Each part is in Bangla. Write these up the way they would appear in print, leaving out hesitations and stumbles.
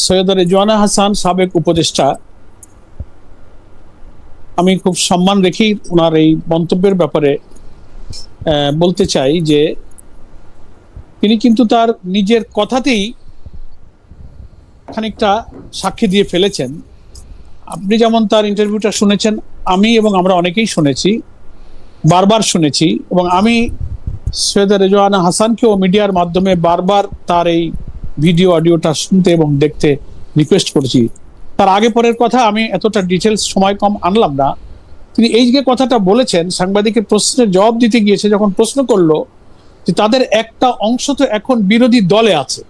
সৈয়দ রেজওয়ানা হাসান সাবেক উপদেষ্টা, আমি খুব সম্মান রেখেই ওনার এই মন্তব্যের ব্যাপারে বলতে চাই যে তিনি কিন্তু তার নিজের কথাতেই খানিকটা সাক্ষী দিয়ে ফেলেছেন। আপনি যেমন তার ইন্টারভিউটা শুনেছেন, আমি এবং আমরা অনেকেই শুনেছি, বারবার শুনেছি, এবং আমি সৈয়দ রেজওয়ানা হাসানকেও মিডিয়ার মাধ্যমে বারবার তার এই ভিডিও অডিওটা শুনতে এবং দেখতে রিকোয়েস্ট করেছি। তার আগে পরের কথা আমি এতটা ডিটেলস সময় কম আনলাম না। তিনি এই যে কথাটা বলেছেন, সাংবাদিকের প্রশ্নের জবাব দিতে গিয়েছে যখন প্রশ্ন করলো যে তাদের একটা অংশ তো এখন বিরোধী দলে আছে,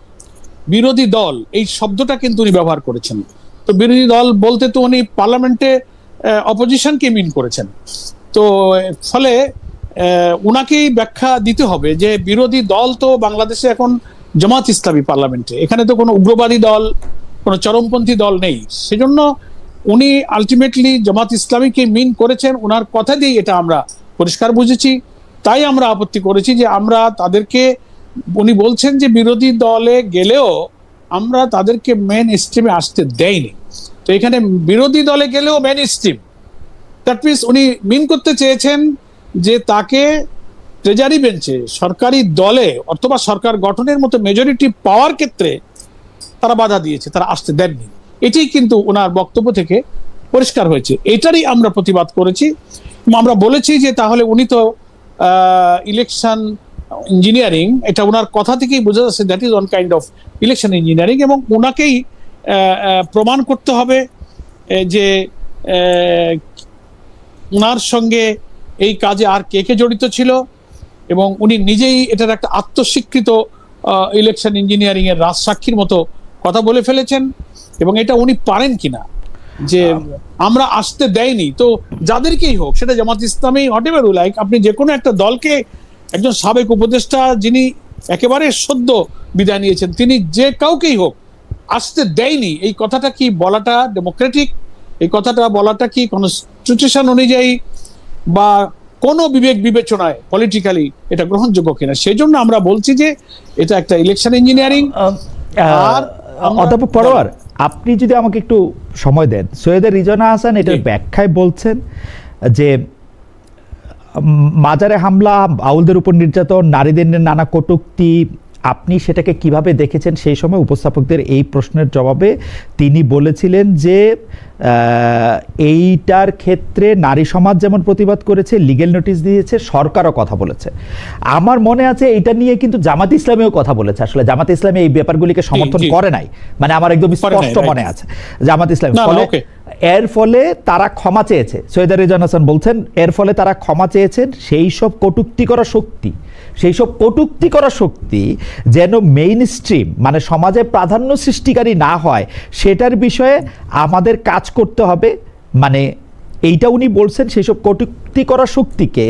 বিরোধী দল এই শব্দটা কিন্তু উনি ব্যবহার করেছেন। তো বিরোধী দল বলতে তো উনি পার্লামেন্টে অপোজিশনকে মিন করেছেন। তো ফলে উনাকেই ব্যাখ্যা দিতে হবে যে বিরোধী দল তো বাংলাদেশে এখন জামাত ইসলামী পার্লামেন্টে, এখানে তো কোনো উগ্রবাদী দল, কোনো চরমপন্থী দল নেই। সেজন্য উনি আলটিমেটলি জামাত ইসলামীকে মিন করেছেন, ওনার কথা দিয়ে এটা আমরা পরিষ্কার বুঝেছি। তাই আমরা আপত্তি করেছি যে আমরা তাদেরকে, উনি বলছেন যে বিরোধী দলে গেলেও আমরা তাদেরকে মেন স্ট্রিমে আসতে দেয়নি। তো এখানে বিরোধী দলে গেলেও মেন স্ট্রিম, দ্যাট মিনস উনি মিন করতে চেয়েছেন যে তাকে ট্রেজারি বেঞ্চে সরকারি দলে অথবা সরকার গঠনের মতো মেজরিটি পাওয়ার ক্ষেত্রে তারা বাধা দিয়েছে, তারা আসতে দেননি। এটাই কিন্তু ওনার বক্তব্য থেকে পরিষ্কার হয়েছে। এটারই আমরা প্রতিবাদ করেছি। আমরা বলেছি যে তাহলে উনি তো ইলেকশন ইঞ্জিনিয়ারিং, এটা ওনার কথা থেকেই বোঝা যাচ্ছে that is one kind of election engineering, এবং ওনাকেই প্রমাণ করতে হবে যে ওনার সঙ্গে এই কাজে আর কে কে জড়িত ছিল, এবং উনি নিজেই এটার একটা আত্মস্বীকৃত ইলেকশন ইঞ্জিনিয়ারিং এর রাজসাক্ষীর মতো কথা বলে ফেলেছেন, এবং এটা উনি পারেন কিনা যে আমরা আসতে দেয়নি। তো যাদেরকেই হোক, সেটা Jamaat Islami whatever you like, আপনি যে কোনো একটা দলকে, একজন সাবেক উপদেষ্টা যিনি একেবারে সদ্য বিদায় নিয়েছেন, তিনি যে কাউকেই হোক আসতে দেয়নি, এই কথাটা কি বলাটা ডেমোক্রেটিক? এই কথাটা বলাটা কি কনস্টিটিউশন অনুযায়ী বা কোন বিবেক বিবেচনায় পলিটিক্যালি এটা গ্রহণযোগ্য কিনা? সেই জন্য আমরা বলছি যে এটা একটা ইলেকশন ইঞ্জিনিয়ারিং। আর অধ্যাপক পরোয়ার, আপনি যদি আমাকে একটু সময় দেন, সৈয়দ রেজওয়ানা হাসান এটার ব্যাখ্যায় বলছেন যে মাজারে হামলা, আউলদের উপর নির্যাতন, নারীদের নানা কটূক্তি, আপনি সেটাকে কিভাবে দেখেছেন? সেই সময় উপস্থাপকদের এই প্রশ্নের জবাবে তিনি বলেছিলেন যে এইটার ক্ষেত্রে নারী সমাজ যেমন প্রতিবাদ করেছে, লিগ্যাল নোটিশ দিয়েছে, সরকারও কথা বলেছে। আমার মনে আছে এটা নিয়ে কিন্তু জামাত ইসলামীও কথা বলেছে। আসলে জামাত ইসলামী এই ব্যাপারগুলিকে সমর্থন করে নাই, মানে আমার একদম স্পষ্ট মনে আছে জামাত ইসলামী। এর ফলে তারা ক্ষমা চেয়েছে, সৈয়দ রেজওয়ানা হাসান বলছেন এর ফলে তারা ক্ষমা চেয়েছেন। সেই সব কটূক্তি করা শক্তি যেন মেইন স্ট্রিম, মানে সমাজে প্রাধান্য সৃষ্টিকারী না হয়, সেটার বিষয়ে আমাদের কাজ করতে হবে। মানে এইটা উনি বলছেন, সেই সব কটূক্তি করা শক্তিকে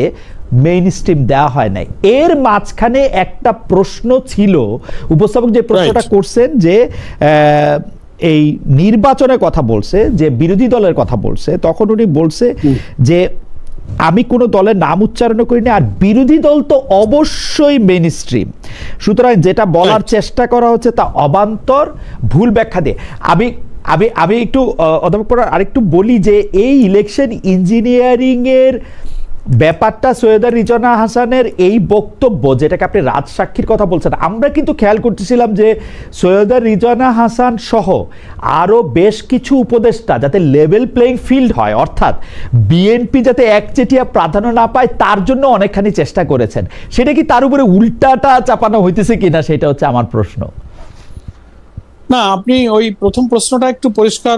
মেইন স্ট্রিম দেওয়া হয় নাই। এর মাঝখানে একটা প্রশ্ন ছিল, উপস্থাপক যে প্রশ্নটা করছেন যে এই নির্বাচনের কথা বলছে, যে বিরোধী দলের কথা বলছে, তখন উনি বলছে যে আমি কোনো দলের নাম উচ্চারণ করিনি, আর বিরোধী দল তো অবশ্যই মেইন স্ট্রিম। সুতরাং যেটা বলার চেষ্টা করা হচ্ছে তা অবান্তর, ভুল ব্যাখ্যা দিয়ে। আমি একটু অধ্যাপক পড়ার আরেকটু বলি যে এই ইলেকশন ইঞ্জিনিয়ারিং এর ব্যাপারটা, সৈয়দ রেজওয়ানা হাসানের এই বক্তব্য, যেটাকে আপনি রাজসাক্ষীর কথা বলছেন, আমরা কিন্তু খেয়াল করতেছিলাম যে সৈয়দ রেজওয়ানা হাসান সহ আরও বেশ কিছু উপদেষ্টা যাতে লেভেল প্লেইং ফিল্ড হয়, অর্থাৎ বিএনপি যাতে একচেটিয়া প্রাধান্য না পায়, তার জন্য অনেকখানি চেষ্টা করেছেন। সেটা কি তার উপরে উল্টাটা চাপানো হইতেছে কিনা, সেটা হচ্ছে আমার প্রশ্ন। না, আপনি ওই প্রথম প্রশ্নটা একটু পরিষ্কার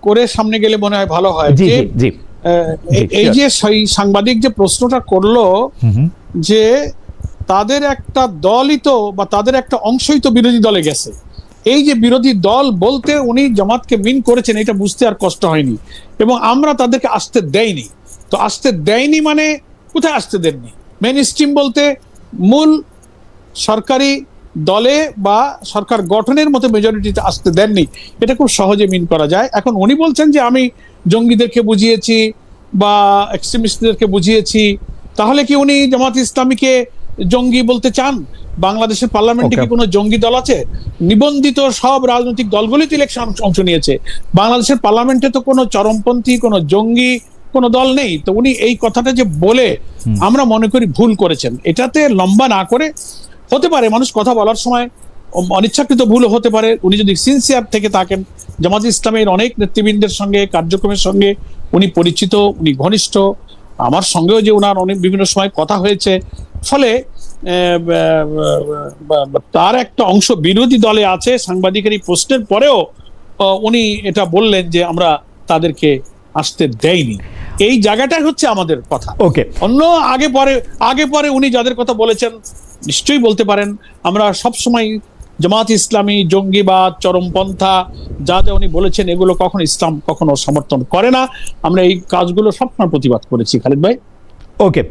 করে সামনে গেলে মনে হয় ভালো হয়। জি জি, এই যে সাংবাদিক যে প্রশ্নটা করলো যে তাদের একটা দলই তো, বা তাদের একটা অংশই তো বিরোধী দলে গেছে, এই যে বিরোধী দল বলতে উনি জামাতকে মিন করেছেন, এটা বুঝতে আর কষ্ট হয়নি, এবং আমরা তাদেরকে আসতে দেয়নি। তো আসতে দেয়নি মানে কোথায় আসতে দেননি? মেইন স্ট্রিম বলতে মূল সরকারি দলে বা সরকার গঠনের মতো মেজরিটিতে আসতে দেননি, এটা খুব সহজে মিন করা যায়। এখন উনি বলছেন যে আমি জঙ্গিদেরকে বুঝিয়েছি বা এক্সট্রিমিস্টদেরকে বুঝিয়েছি, তাহলে কি উনি জামাত ইসলামীকে জঙ্গি বলতে চান? বাংলাদেশের পার্লামেন্টে কি Okay. কোনো জঙ্গি দল আছে? নিবন্ধিত সব রাজনৈতিক দলগুলিতে ইলেকশন অংশ নিয়েছে। বাংলাদেশের পার্লামেন্টে তো কোনো চরমপন্থী, কোনো জঙ্গি কোনো দল নেই। তো উনি এই কথাটা যে বলে আমরা মনে করি ভুল করেছেন। এটাতে লম্বা না করে, হতে পারে মানুষ কথা বলার সময় অনিচ্ছাকৃত ভুল হতে পারে। উনি যদি সিনসিয়ার থেকে থাকেন, জামাত ইসলামের অনেক নেতৃবৃন্দের সঙ্গে, কার্যক্রমের সঙ্গে উনি পরিচিত, উনি ঘনিষ্ঠ, আমার সঙ্গেও যে ওনার অনেক বিভিন্ন সময় কথা হয়েছে, ফলে তার একটা অংশ বিরোধী দলে আছে। সাংবাদিকের এই প্রশ্নের পরেও উনি এটা বললেন যে আমরা তাদেরকে আসতে দেয়নি। এই জায়গাটাই হচ্ছে আমাদের কথা। ওকে, অন্য আগে পরে উনি যাদের কথা বলেছেন নিশ্চয়ই বলতে পারেন। আমরা সবসময় জামাত ইসলামী, জঙ্গিবাদ, চরমপন্থা যা যা উনি বলেছেন এগুলো কখনো ইসলাম কখনো সমর্থন করে না। আমরা এই কাজগুলো সবসময় প্রতিবাদ করেছি খালিদ ভাই। ওকে।